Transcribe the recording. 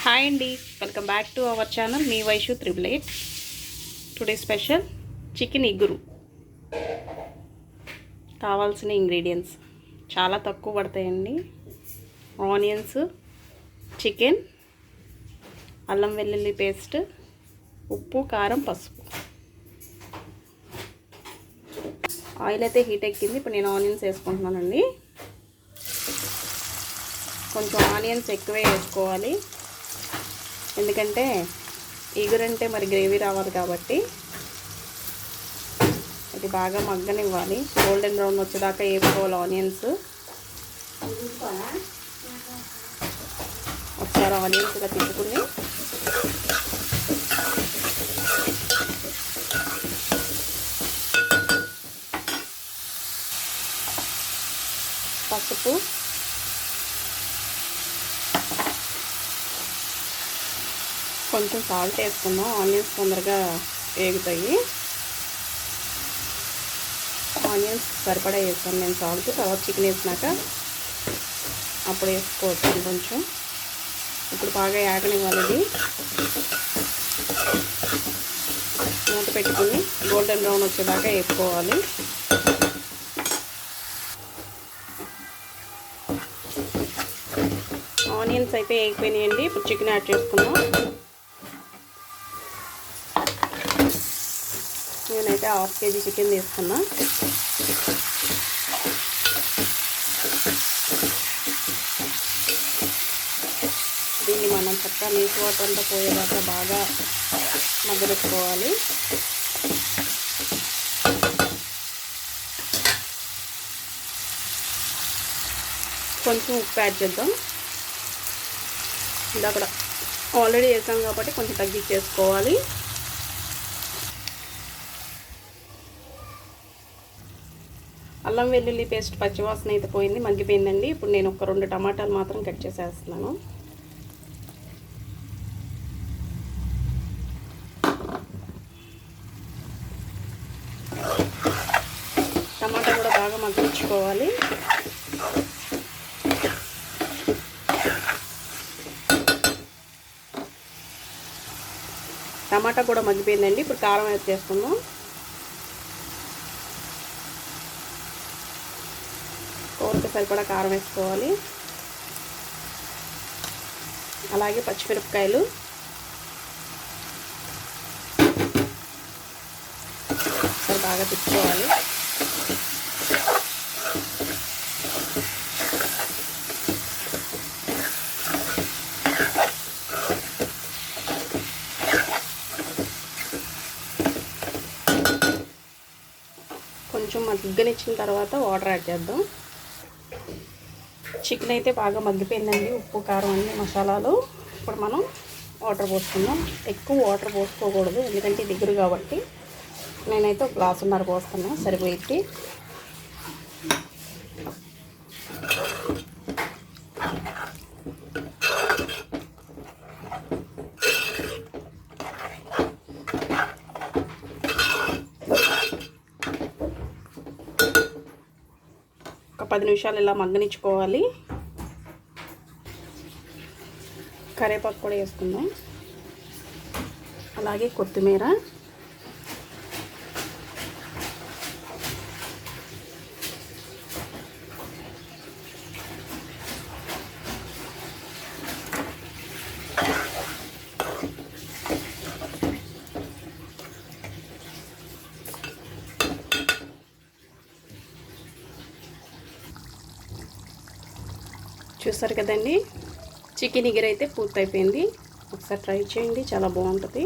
Hi అండి, welcome back to our channel me Vaishu 888. Today special chicken ఇగురు. కావాల్సిన ingredients చాలా తక్కువ పడతాయండి. ఆనియన్స్, చికెన్, అల్లం వెల్లుల్లి పేస్ట్, ఉప్పు, కారం, పసుపు. ఆయిల్ అయితే హీట్ ఎక్కింది. ఇప్పుడు నేను ఆనియన్స్ వేసుకుంటున్నానండి. కొంచెం ఆనియన్స్ ఎక్కువే వేసుకోవాలి, ఎందుకంటే ఇగురంటే మరి గ్రేవీ రావాలి కాబట్టి అది బాగా మగ్గనివ్వాలి. గోల్డెన్ బ్రౌన్ వచ్చేదాకా వేసుకోవాలి ఆనియన్స్. ఒకసారి ఆనియన్స్ ఇలా తిప్పుకుని పసుపు, కొంచెం సాల్ట్ వేసుకుందాం. ఆనియన్స్ తొందరగా వేగుతాయి. ఆనియన్స్ సరిపడా వేసాను నేను సాల్ట్. తర్వాత చికెన్ వేసినాక అప్పుడు వేసుకోవచ్చు కొంచెం. ఇప్పుడు బాగా యాగనివ్వాలి. ఇది మూత పెట్టుకుని గోల్డెన్ బ్రౌన్ వచ్చేదాకా వేసుకోవాలి. ఆనియన్స్ అయితే వేగిపోయినాయండి. ఇప్పుడు చికెన్ యాడ్ చేసుకుందాం. నేనైతే 1/2 kg చికెన్ తీసుకున్నా. దీన్ని మనం చక్కగా నీసు వాటర్ అంతా పోయేదాకా బాగా మగ్గబెట్టుకోవాలి. కొంచెం ఉప్పు యాడ్ చేద్దాం. ఇందాక ఆల్రెడీ వేసాం కాబట్టి కొంచెం తగ్గించేసుకోవాలి. అల్లం వెల్లుల్లి పేస్ట్ పచ్చివాసన అయితే పోయింది, మగ్గిపోయిందండి. ఇప్పుడు నేను ఒక 2 టమాటాలు మాత్రం కట్ చేసేస్తున్నాను. టమాటా కూడా బాగా మగ్గించుకోవాలి. టమాటా కూడా మగ్గిపోయిందండి. ఇప్పుడు కారం యాడ్ చేసుకుందాం. కూరకు సరిపడా కారం వేసుకోవాలి. అలాగే పచ్చిమిరపకాయలు, బాగా తిప్పుకోవాలి. కొంచెం మగ్గనిచ్చిన తర్వాత వాటర్ యాడ్ చేద్దాం. చికెన్ అయితే బాగా మగ్గిపోయిందండి. ఉప్పు, కారం, అన్ని మసాలాలు. ఇప్పుడు మనం వాటర్ పోసుకుందాం. ఎక్కువ వాటర్ పోసుకోకూడదు, ఎందుకంటే ఇది ఇగురు కాబట్టి. నేనైతే 1 గ్లాసున్నర పోస్తున్నా, సరిపోయింది. ఒక 10 నిమిషాలు ఇలా మగ్గనిచ్చుకోవాలి. కరివేపాకు కూడా వేసుకుందాం. అలాగే కొత్తిమీర, చూస్తారు కదండి, చికెన్ ఇగురు అయితే పూర్తయిపోయింది. ఒకసారి ట్రై చేయండి, చాలా బాగుంటుంది.